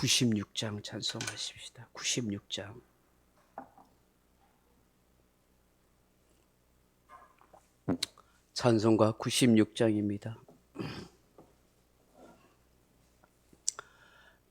96장 찬송하십시다. 96장. 찬송가 96장입니다.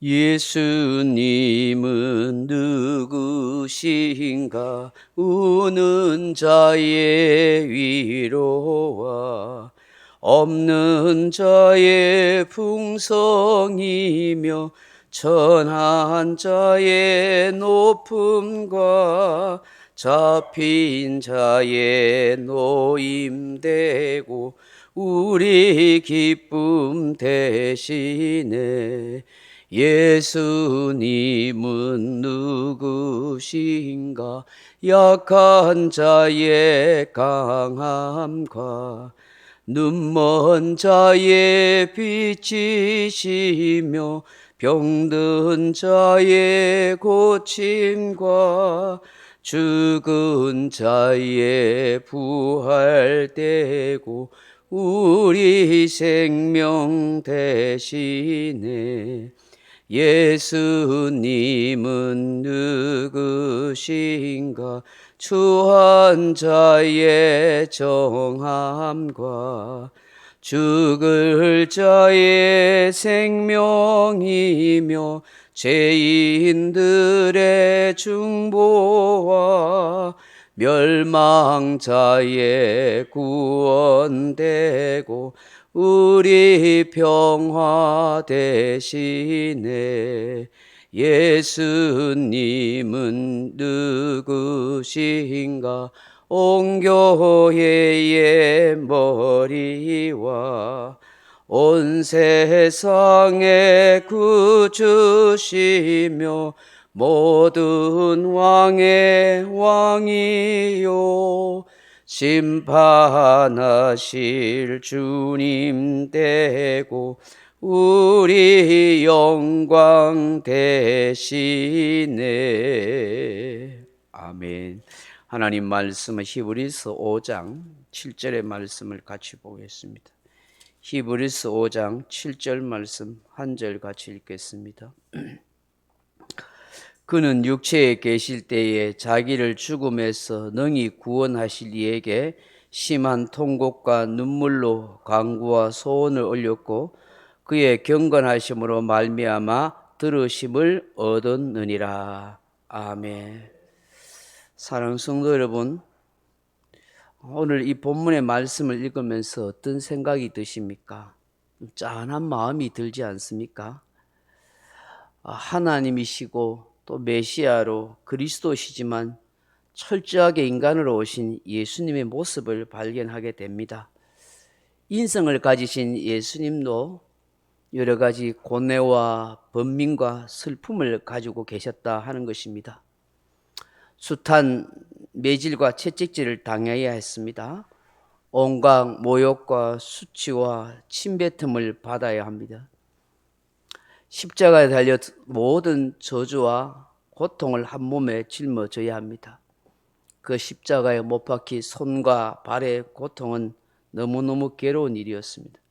예수님은 누구신가? 우는 자의 위로와 없는 자의 풍성이며 천한 자의 높음과 잡힌 자의 노임되고 우리 기쁨 대신에 예수님은 누구신가? 약한 자의 강함과 눈먼 자의 빛이시며 병든 자의 고침과 죽은 자의 부활되고 우리 생명 대신에 예수님은 누구신가? 추한 자의 정함과 죽을 자의 생명이며 죄인들의 중보와 멸망자의 구원되고 우리 평화 대신에 예수님은 누구신가? 온 교회의 머리와 온 세상의 구주시며 모든 왕의 왕이요 심판하실 주님 되고 우리 영광 대신에 아멘. 하나님 말씀은 히브리서 5장 7절의 말씀을 같이 보겠습니다. 히브리서 5장 7절 말씀 한 절 같이 읽겠습니다. 그는 육체에 계실 때에 자기를 죽음에서 능히 구원하실 이에게 심한 통곡과 눈물로 간구와 소원을 올렸고 그의 경건하심으로 말미암아 들으심을 얻었느니라. 아멘. 사랑하는 성도 여러분, 오늘 이 본문의 말씀을 읽으면서 어떤 생각이 드십니까? 짠한 마음이 들지 않습니까? 하나님이시고 또 메시아로 그리스도시지만 철저하게 인간으로 오신 예수님의 모습을 발견하게 됩니다. 인성을 가지신 예수님도 여러 가지 고뇌와 번민과 슬픔을 가지고 계셨다 하는 것입니다. 숱한 매질과 채찍질을 당해야 했습니다. 온갖 모욕과 수치와 침뱉음을 받아야 합니다. 십자가에 달려 모든 저주와 고통을 한 몸에 짊어져야 합니다. 그 십자가에 못 박힌 손과 발의 고통은 너무너무 괴로운 일이었습니다.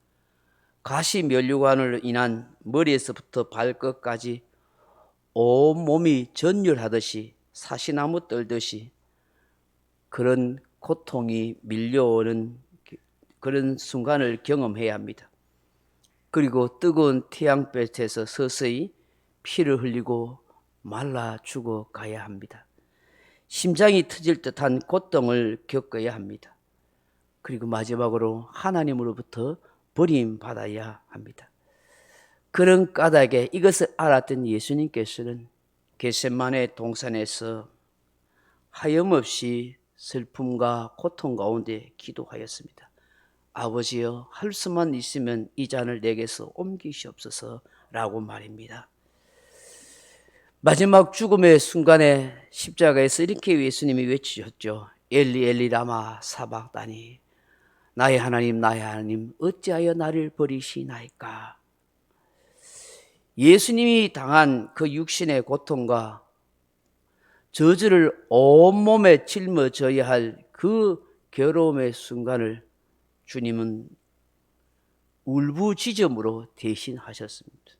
가시 면류관으로 인한 머리에서부터 발끝까지 온몸이 전율하듯이 사시나무 떨듯이 그런 고통이 밀려오는 그런 순간을 경험해야 합니다. 그리고 뜨거운 태양볕에서 서서히 피를 흘리고 말라 죽어가야 합니다. 심장이 터질 듯한 고통을 겪어야 합니다. 그리고 마지막으로 하나님으로부터 버림받아야 합니다. 그런 까닭에 이것을 알았던 예수님께서는 겟세마네 동산에서 하염없이 슬픔과 고통 가운데 기도하였습니다. 아버지여, 할 수만 있으면 이 잔을 내게서 옮기시옵소서 라고 말입니다. 마지막 죽음의 순간에 십자가에서 이렇게 예수님이 외치셨죠. 엘리 엘리 라마 사박다니, 나의 하나님 어찌하여 나를 버리시나이까. 예수님이 당한 그 육신의 고통과 저주를 온몸에 짊어져야 할 그 괴로움의 순간을 주님은 울부짖음으로 대신하셨습니다.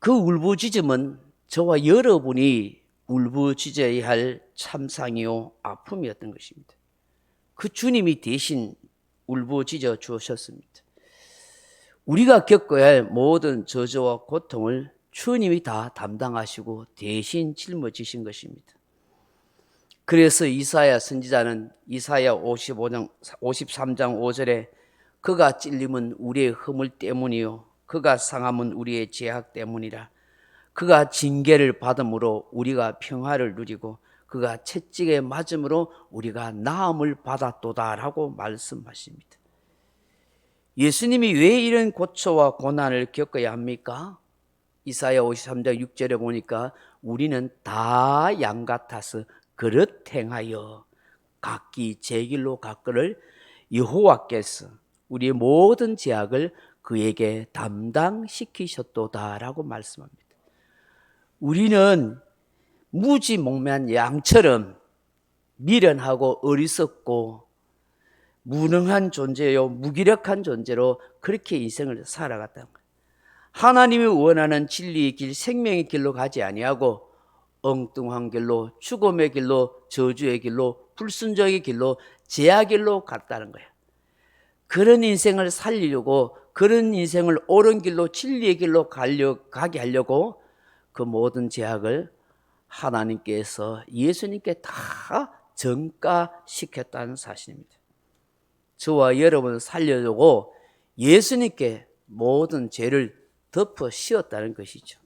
그 울부짖음은 저와 여러분이 울부짖어야 할 참상이요 아픔이었던 것입니다. 그 주님이 대신 울부짖어 주셨습니다. 우리가 겪어야 할 모든 저주와 고통을 주님이 다 담당하시고 대신 짊어지신 것입니다. 그래서 이사야 선지자는 이사야 53장 5절에 그가 찔림은 우리의 허물 때문이요 그가 상함은 우리의 죄악 때문이라. 그가 징계를 받음으로 우리가 평화를 누리고 그가 채찍에 맞음으로 우리가 나음을 받았도다라고 말씀하십니다. 예수님이 왜 이런 고초와 고난을 겪어야 합니까? 이사야 53장 6절에 보니까 우리는 다 양 같아서 그릇 행하여 각기 제 길로 갔거늘 여호와께서 우리의 모든 죄악을 그에게 담당시키셨도다라고 말씀합니다. 우리는 무지몽매한 양처럼 미련하고 어리석고 무능한 존재요 무기력한 존재로 그렇게 인생을 살아갔다는 거예요. 하나님이 원하는 진리의 길, 생명의 길로 가지 아니하고 엉뚱한 길로, 죽음의 길로, 저주의 길로, 불순종의 길로, 죄악의 길로 갔다는 거예요. 그런 인생을 살리려고, 그런 인생을 옳은 길로, 진리의 길로 가게 하려고 그 모든 죄악을 하나님께서 예수님께 다 전가시켰다는 사실입니다. 저와 여러분을 살려주고 예수님께 모든 죄를 덮어 씌웠다는 것이죠.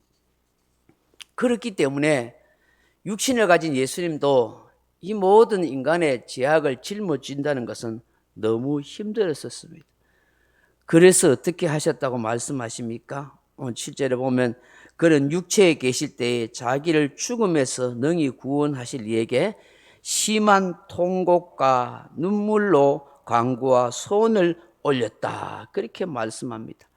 그렇기 때문에 육신을 가진 예수님도 이 모든 인간의 죄악을 짊어진다는 것은 너무 힘들었었습니다. 그래서 어떻게 하셨다고 말씀하십니까? 7절에 보면 그는 육체에 계실 때에 자기를 죽음에서 능히 구원하실 이에게 심한 통곡과 눈물로 간구와 소원을 올렸다. 그렇게 말씀합니다.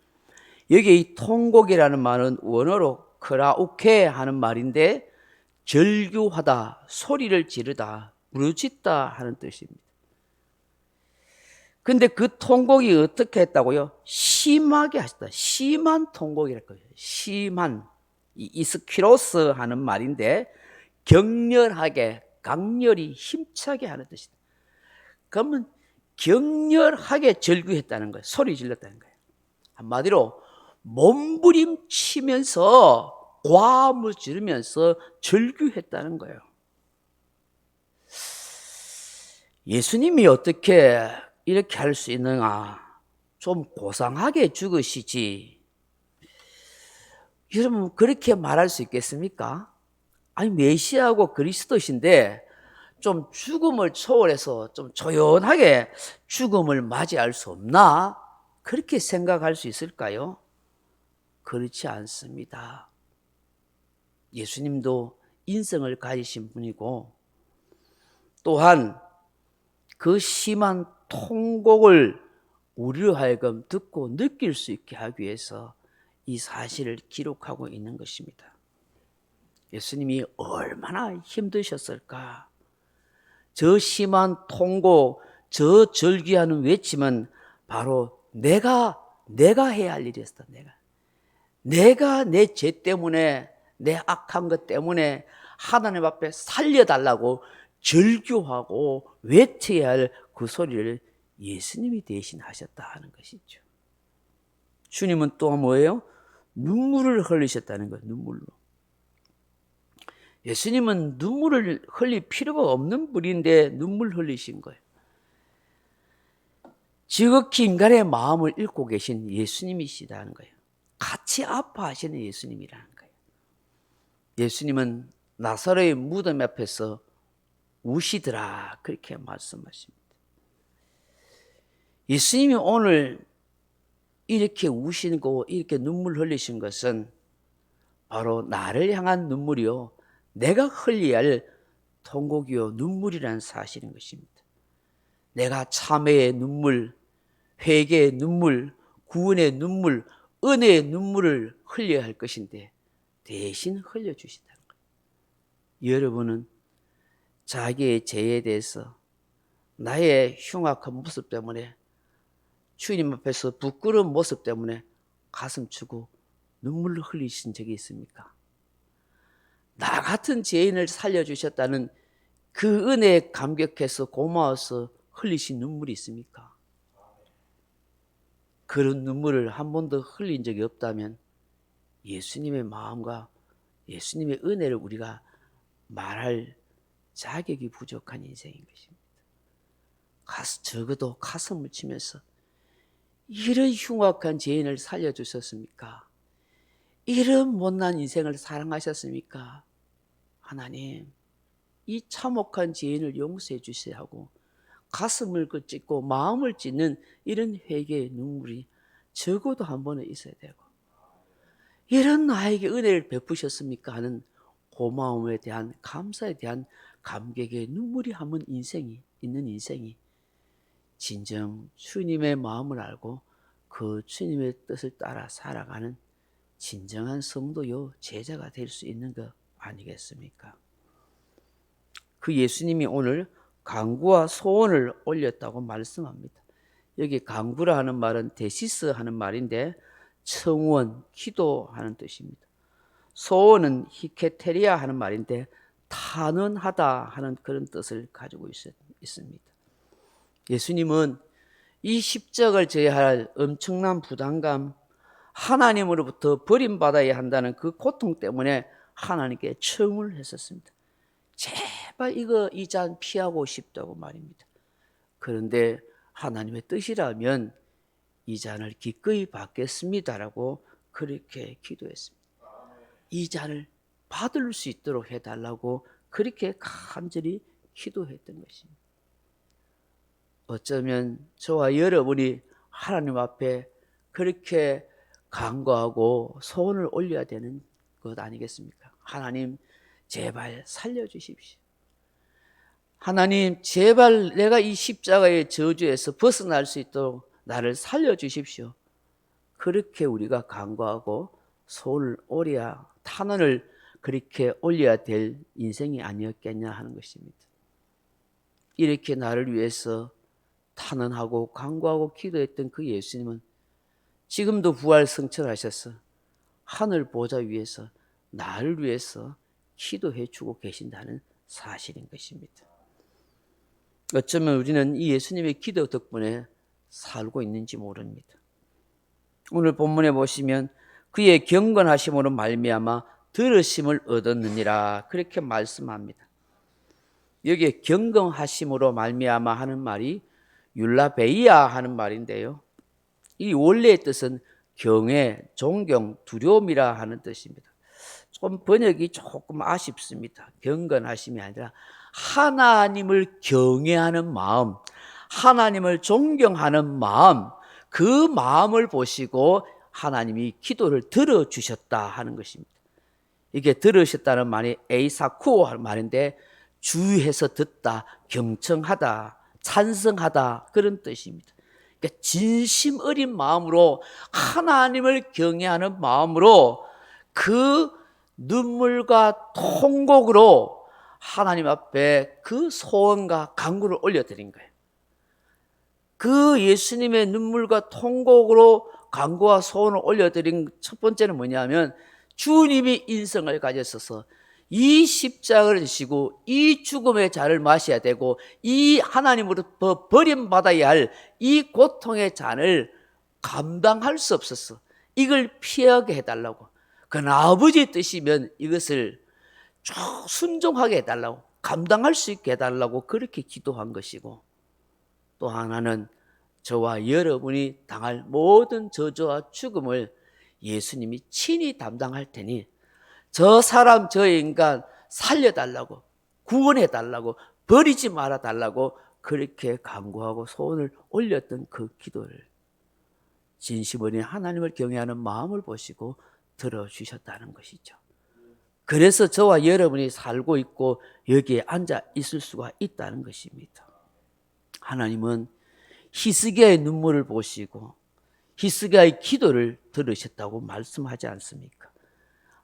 여기 이 통곡이라는 말은 원어로 크라우케 하는 말인데 절규하다, 소리를 지르다, 부르짖다 하는 뜻입니다. 근데 그 통곡이 어떻게 했다고요? 심하게 하셨다. 심한 통곡이랄 거예요. 심한. 이스키로스 하는 말인데 격렬하게, 강렬히, 힘차게 하는 뜻이다. 그러면 격렬하게 절규했다는 거예요. 소리 질렀다는 거예요. 한마디로 몸부림치면서 고함을 지르면서 절규했다는 거예요. 예수님이 어떻게 이렇게 할 수 있는가? 좀 고상하게 죽으시지. 여러분 그렇게 말할 수 있겠습니까? 아니 메시아하고 그리스도신데 좀 죽음을 초월해서 좀 조연하게 죽음을 맞이할 수 없나? 그렇게 생각할 수 있을까요? 그렇지 않습니다. 예수님도 인성을 가지신 분이고 또한 그 심한 통곡을 우리로 하여금 듣고 느낄 수 있게 하기 위해서 이 사실을 기록하고 있는 것입니다. 예수님이 얼마나 힘드셨을까? 저 심한 통곡, 저 절규하는 외침은 바로 내가 해야 할 일이었다. 내가 내 죄 때문에 내 악한 것 때문에 하나님 앞에 살려달라고 절규하고 외쳐야 할 그 소리를 예수님이 대신 하셨다 하는 것이죠. 주님은 또 뭐예요? 눈물을 흘리셨다는 거예요. 눈물로. 예수님은 눈물을 흘릴 필요가 없는 분인데 눈물 흘리신 거예요. 지극히 인간의 마음을 읽고 계신 예수님이시다는 거예요. 같이 아파하시는 예수님이라는 거예요. 예수님은 나사로의 무덤 앞에서 우시더라 그렇게 말씀하십니다. 예수님이 오늘 이렇게 우시고 이렇게 눈물 흘리신 것은 바로 나를 향한 눈물이요 내가 흘려야 할 통곡이요 눈물이라는 사실인 것입니다. 내가 참회의 눈물, 회개의 눈물, 구원의 눈물, 은혜의 눈물을 흘려야 할 것인데 대신 흘려주신다는 거예요. 여러분은 자기의 죄에 대해서 나의 흉악한 모습 때문에 주님 앞에서 부끄러운 모습 때문에 가슴 치고 눈물을 흘리신 적이 있습니까? 나 같은 죄인을 살려주셨다는 그 은혜에 감격해서 고마워서 흘리신 눈물이 있습니까? 그런 눈물을 한 번도 흘린 적이 없다면 예수님의 마음과 예수님의 은혜를 우리가 말할 자격이 부족한 인생인 것입니다. 적어도 가슴을 치면서 이런 흉악한 죄인을 살려주셨습니까? 이런 못난 인생을 사랑하셨습니까? 하나님, 이 참혹한 죄인을 용서해 주셔야 하고 가슴을 찢고 마음을 찢는 이런 회개의 눈물이 적어도 한 번은 있어야 되고, 이런 나에게 은혜를 베푸셨습니까 하는 고마움에 대한, 감사에 대한 감격의 눈물이 한 번 있는 인생이 진정 주님의 마음을 알고 그 주님의 뜻을 따라 살아가는 진정한 성도요 제자가 될 수 있는 것 아니겠습니까? 그 예수님이 오늘 간구와 소원을 올렸다고 말씀합니다. 여기 간구라 하는 말은 데시스 하는 말인데 청원, 기도하는 뜻입니다. 소원은 히케테리아 하는 말인데 탄원하다 하는 그런 뜻을 가지고 있습니다. 예수님은 이 십자가를 져야 할 엄청난 부담감, 하나님으로부터 버림받아야 한다는 그 고통 때문에 하나님께 청을 했었습니다. 제발 이 잔 피하고 싶다고 말입니다. 그런데 하나님의 뜻이라면 이 잔을 기꺼이 받겠습니다라고 그렇게 기도했습니다. 이 잔을 받을 수 있도록 해달라고 그렇게 간절히 기도했던 것입니다. 어쩌면 저와 여러분이 하나님 앞에 그렇게 간구하고 소원을 올려야 되는 것 아니겠습니까? 하나님 제발 살려주십시오. 하나님 제발 내가 이 십자가의 저주에서 벗어날 수 있도록 나를 살려주십시오. 그렇게 우리가 간구하고 소원을 올려야, 탄원을 그렇게 올려야 될 인생이 아니었겠냐 하는 것입니다. 이렇게 나를 위해서 탄원하고 간구하고 기도했던 그 예수님은 지금도 부활 승천하셔서 하늘 보좌 위에서 나를 위해서 기도해 주고 계신다는 사실인 것입니다. 어쩌면 우리는 이 예수님의 기도 덕분에 살고 있는지 모릅니다. 오늘 본문에 보시면 그의 경건하심으로 말미암아 들으심을 얻었느니라 그렇게 말씀합니다. 여기에 경건하심으로 말미암아 하는 말이 율라베이아 하는 말인데요. 이 원래의 뜻은 경외, 존경, 두려움이라 하는 뜻입니다. 좀 번역이 조금 아쉽습니다. 경건하심이 아니라 하나님을 경외하는 마음, 하나님을 존경하는 마음, 그 마음을 보시고 하나님이 기도를 들어주셨다 하는 것입니다. 이게 들으셨다는 말이 에이사쿠오 하는 말인데 주의해서 듣다, 경청하다, 찬성하다 그런 뜻입니다. 그러니까 진심 어린 마음으로 하나님을 경외하는 마음으로 그 눈물과 통곡으로 하나님 앞에 그 소원과 간구를 올려드린 거예요. 그 예수님의 눈물과 통곡으로 간구와 소원을 올려드린 첫 번째는 뭐냐면 주님이 인성을 가졌어서 이 십자가를 지시고 이 죽음의 잔을 마셔야 되고 이 하나님으로부터 버림받아야 할 이 고통의 잔을 감당할 수 없었어. 이걸 피하게 해달라고. 그러나 아버지의 뜻이면 이것을 순종하게 해달라고, 감당할 수 있게 해달라고 그렇게 기도한 것이고, 또 하나는 저와 여러분이 당할 모든 저주와 죽음을 예수님이 친히 담당할 테니 저 사람 저 인간 살려달라고, 구원해달라고, 버리지 말아달라고 그렇게 간구하고 소원을 올렸던 그 기도를 진심 어린 하나님을 경외하는 마음을 보시고 들어주셨다는 것이죠. 그래서 저와 여러분이 살고 있고 여기에 앉아 있을 수가 있다는 것입니다. 하나님은 히스기야의 눈물을 보시고 히스기야의 기도를 들으셨다고 말씀하지 않습니까?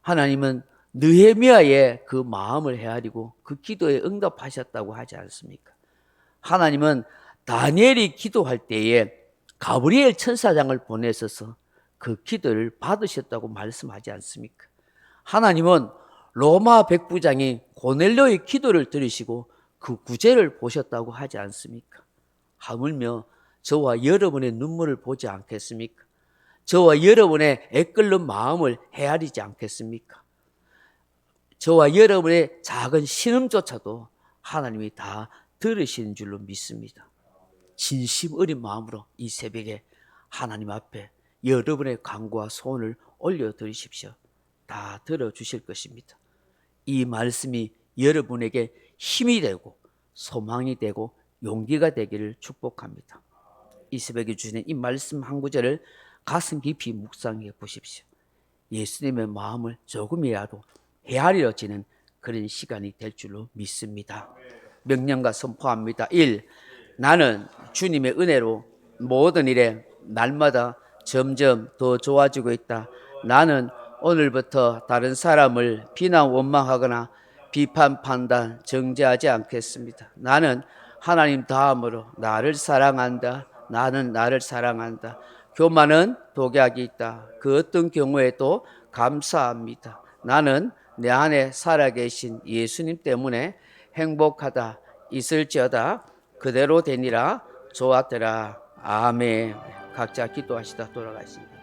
하나님은 느헤미야의 그 마음을 헤아리고 그 기도에 응답하셨다고 하지 않습니까? 하나님은 다니엘이 기도할 때에 가브리엘 천사장을 보내셔서 그 기도를 받으셨다고 말씀하지 않습니까? 하나님은 로마 백부장이 고넬료의 기도를 들으시고 그 구제를 보셨다고 하지 않습니까? 하물며 저와 여러분의 눈물을 보지 않겠습니까? 저와 여러분의 애끓는 마음을 헤아리지 않겠습니까? 저와 여러분의 작은 신음조차도 하나님이 다 들으시는 줄로 믿습니다. 진심 어린 마음으로 이 새벽에 하나님 앞에 여러분의 간구와 소원을 올려드리십시오. 다 들어주실 것입니다. 이 말씀이 여러분에게 힘이 되고 소망이 되고 용기가 되기를 축복합니다. 이 새벽에 주시는 이 말씀 한 구절을 가슴 깊이 묵상해 보십시오. 예수님의 마음을 조금이라도 헤아려지는 그런 시간이 될 줄로 믿습니다. 명령과 선포합니다. 1. 나는 주님의 은혜로 모든 일에 날마다 점점 더 좋아지고 있다. 나는 오늘부터 다른 사람을 비난 원망하거나 비판 판단 정죄하지 않겠습니다. 나는 하나님 다음으로 나를 사랑한다. 나는 나를 사랑한다. 교만은 독약이 있다. 그 어떤 경우에도 감사합니다. 나는 내 안에 살아계신 예수님 때문에 행복하다. 있을지어다 그대로 되니라. 좋았더라. 아멘. 각자 기도하시다 돌아가십니다.